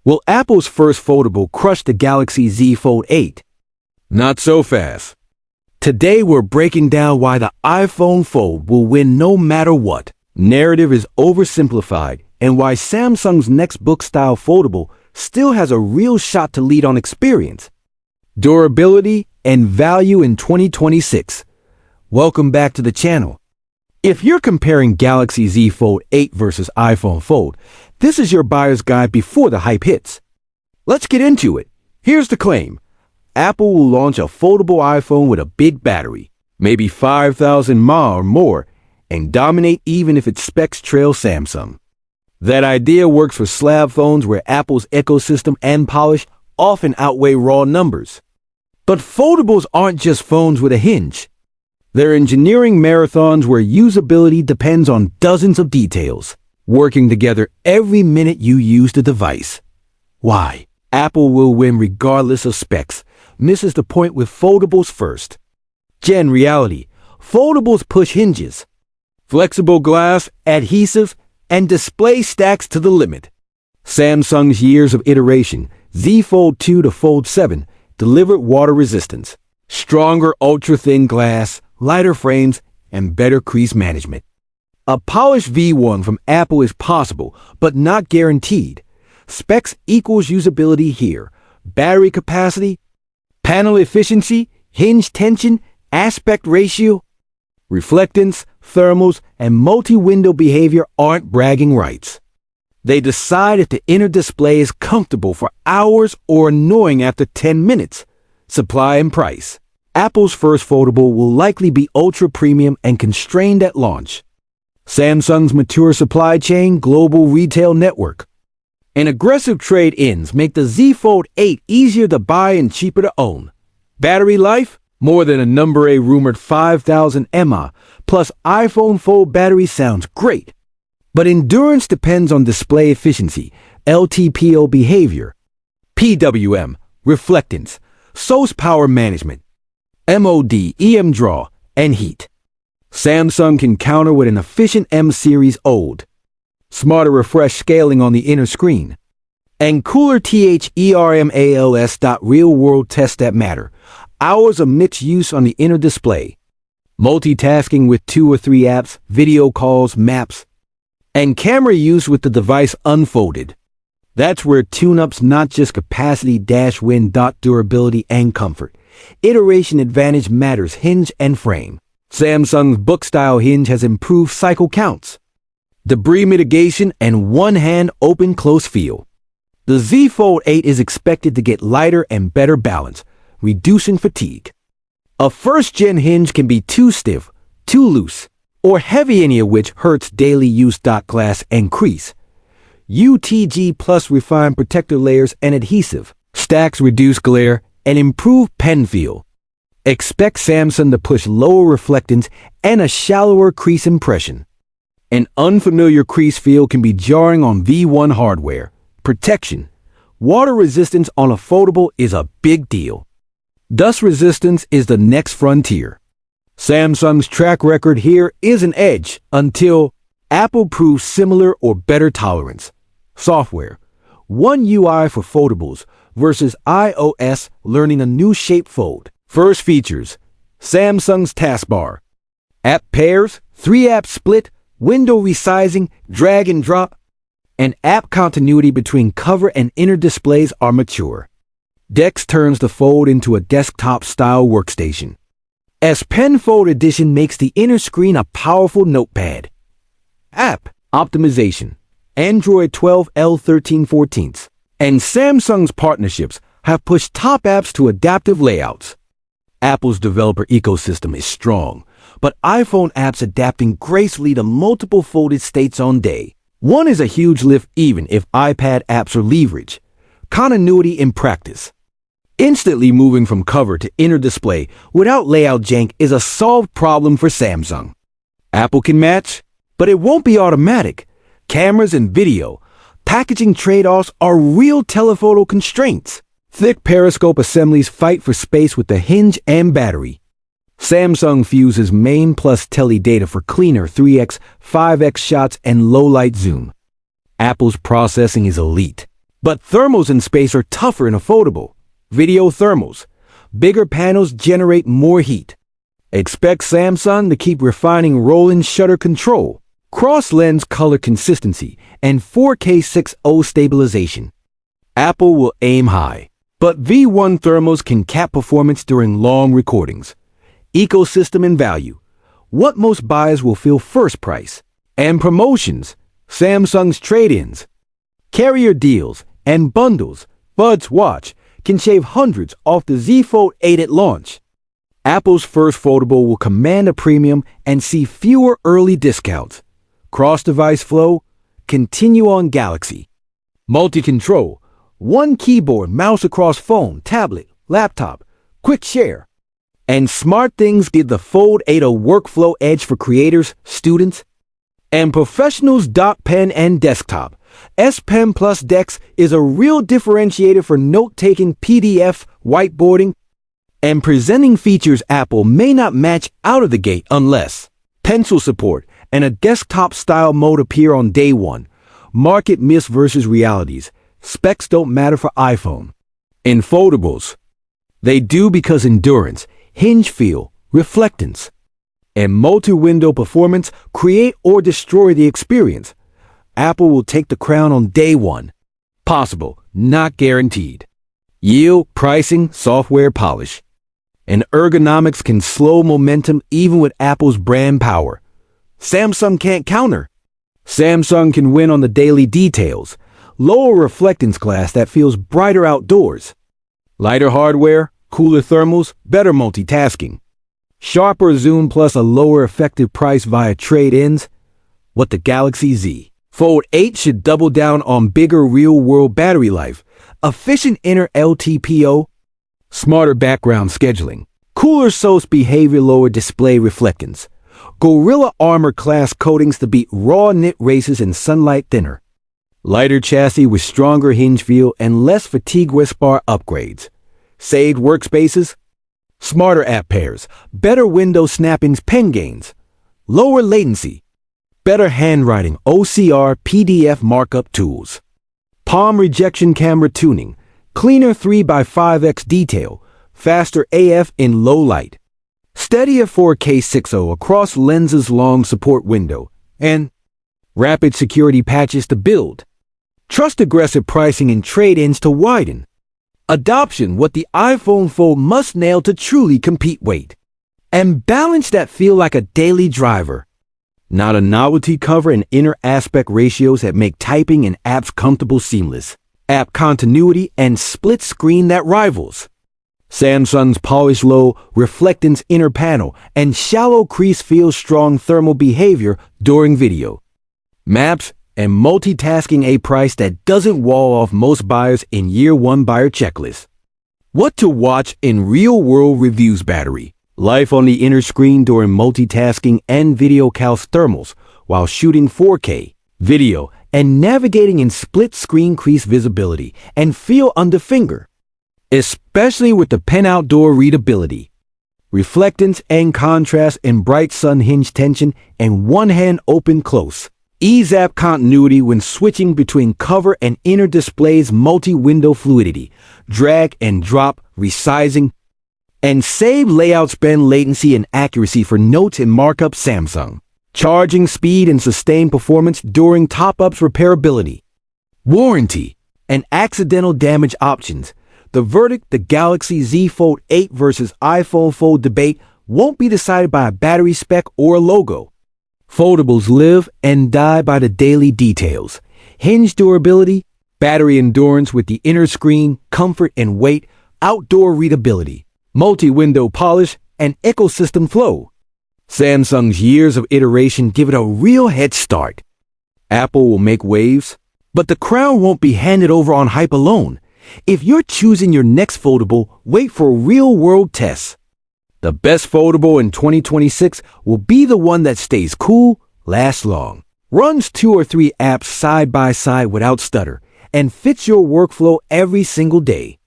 Will Apple's first foldable crush the Galaxy Z Fold 8? Not so fast. Today we're breaking down why the iPhone Fold will win no matter what. Narrative is oversimplified, and why Samsung's next book-style foldable still has a real shot to lead on experience, durability, and value in 2026. Welcome back to the channel. If you're comparing Galaxy Z Fold 8 versus iPhone Fold, this is your buyer's guide before the hype hits. Let's get into it. Here's the claim. Apple will launch a foldable iPhone with a big battery, maybe 5,000 mAh or more, and dominate even if its specs trail Samsung. That idea works for slab phones where Apple's ecosystem and polish often outweigh raw numbers. But foldables aren't just phones with a hinge. They're engineering marathons where usability depends on dozens of details, working together every minute you use the device. Why? Apple will win regardless of specs. Misses the point with foldables first. Gen reality. Foldables push hinges, flexible glass, adhesive, and display stacks to the limit. Samsung's years of iteration, Z Fold 2 to Fold 7, delivered water resistance, stronger ultra-thin glass, lighter frames, and better crease management. A polished V1 from Apple is possible, but not guaranteed. Specs equals usability here. Battery capacity, panel efficiency, hinge tension, aspect ratio, reflectance, thermals, and multi-window behavior aren't bragging rights. They decide if the inner display is comfortable for hours or annoying after 10 minutes. Supply and price. Apple's first foldable will likely be ultra-premium and constrained at launch. Samsung's mature supply chain, global retail network, and aggressive trade-ins make the Z Fold 8 easier to buy and cheaper to own. Battery life? More than a number A rumored 5,000 mAh, plus iPhone Fold battery sounds great. But endurance depends on display efficiency, LTPO behavior, PWM, reflectance, SOS power management, MOD, EM draw, and heat. Samsung can counter with an efficient M-series OLED, smarter refresh scaling on the inner screen, and cooler THERMALS. Real-world tests that matter. Hours of mixed use on the inner display, multitasking with 2 or 3 apps, video calls, maps, and camera use with the device unfolded. That's where tune-ups not just capacity win. Durability and comfort. Iteration advantage matters. Hinge and frame. Samsung's book-style hinge has improved cycle counts, debris mitigation, and one-hand open-close feel. The Z Fold 8 is expected to get lighter and better balance, reducing fatigue. A first-gen hinge can be too stiff, too loose, or heavy, any of which hurts daily use. Glass and crease. UTG plus refined protector layers and adhesive stacks reduce glare and improve pen feel. Expect Samsung to push lower reflectance and a shallower crease impression. An unfamiliar crease feel can be jarring on V1 hardware. Protection. Water resistance on a foldable is a big deal. Dust resistance is the next frontier. Samsung's track record here is an edge until Apple proves similar or better tolerance. Software. One UI for foldables versus iOS learning a new shape fold. First features. Samsung's taskbar. App pairs, 3-app split, window resizing, drag and drop, and app continuity between cover and inner displays are mature. Dex turns the Fold into a desktop-style workstation. S Pen Fold Edition makes the inner screen a powerful notepad. App optimization. Android 12 L13/14 and Samsung's partnerships have pushed top apps to adaptive layouts. Apple's developer ecosystem is strong, but iPhone apps adapting gracefully to multiple folded states on day one is a huge lift even if iPad apps are leverage. Continuity in practice. Instantly moving from cover to inner display without layout jank is a solved problem for Samsung. Apple can match, but it won't be automatic. Cameras and video, packaging trade-offs are real telephoto constraints. Thick periscope assemblies fight for space with the hinge and battery. Samsung fuses main plus tele data for cleaner 3x, 5x shots and low-light zoom. Apple's processing is elite. But thermals in space are tougher in a foldable. Video thermals. Bigger panels generate more heat. Expect Samsung to keep refining roll-in shutter control, cross-lens color consistency, and 4K 6.0 stabilization. Apple will aim high, but V1 thermals can cap performance during long recordings. Ecosystem and value. What most buyers will feel first price. And promotions. Samsung's trade-ins, carrier deals, and bundles. Buds Watch can shave hundreds off the Z Fold 8 at launch. Apple's first foldable will command a premium and see fewer early discounts. Cross-device flow, continue on Galaxy. Multi-control, one keyboard, mouse across phone, tablet, laptop, quick share. And SmartThings give the Fold 8 a workflow edge for creators, students, and professionals. Dock Pen and desktop. S Pen Plus Dex is a real differentiator for note-taking, PDF, whiteboarding, and presenting features Apple may not match out of the gate unless pencil support and a desktop-style mode appear on day one. Market myths versus realities. Specs don't matter for iPhone. In foldables, they do because endurance, hinge feel, reflectance, and multi-window performance create or destroy the experience. Apple will take the crown on day one. Possible, not guaranteed. Yield, pricing, software polish. And ergonomics can slow momentum even with Apple's brand power. Samsung can't counter. Samsung can win on the daily details. Lower reflectance class that feels brighter outdoors. Lighter hardware, cooler thermals, better multitasking. Sharper zoom plus a lower effective price via trade-ins. What the Galaxy Z Fold 8 should double down on bigger real-world battery life, efficient inner LTPO, smarter background scheduling, cooler SOS behavior, lower display reflectance, Gorilla Armor class coatings to beat raw knit races in sunlight thinner, lighter chassis with stronger hinge feel and less fatigue with bar upgrades, saved workspaces, smarter app pairs, better window snappings, pen gains, lower latency, better handwriting, OCR, PDF markup tools, palm rejection camera tuning, cleaner 3x5x detail, faster AF in low light, steadier 4K 6.0 across lenses, long support window, and rapid security patches to build. Trust aggressive pricing and trade-ins to widen. Adoption, what the iPhone Fold must nail to truly compete. Weight and balance that feel like a daily driver. Not a novelty cover, and inner aspect ratios that make typing and apps comfortable, seamless. App continuity and split screen that rivals. Samsung's polished low reflectance inner panel and shallow crease feel strong thermal behavior during video. Maps and multitasking, a price that doesn't wall off most buyers in year one buyer checklist. What to watch in real-world reviews. Battery life on the inner screen during multitasking and video counts thermals while shooting 4K video and navigating in split screen, crease visibility and feel under finger, especially with the pen outdoor readability, reflectance and contrast in bright sun hinge tension and one hand open close. Ease app continuity when switching between cover and inner displays, multi-window fluidity, drag and drop, resizing, and save layout, spend latency and accuracy for notes and markup. Samsung charging speed and sustained performance during top-ups, repairability, warranty, and accidental damage options. The verdict, the Galaxy Z Fold 8 versus iPhone Fold debate won't be decided by a battery spec or a logo. Foldables live and die by the daily details. Hinge durability, battery endurance with the inner screen, comfort and weight, outdoor readability, multi-window polish, and ecosystem flow. Samsung's years of iteration give it a real head start. Apple will make waves, but the crown won't be handed over on hype alone. If you're choosing your next foldable, wait for real-world tests. The best foldable in 2026 will be the one that stays cool, lasts long, runs 2 or 3 apps side by side without stutter, and fits your workflow every single day.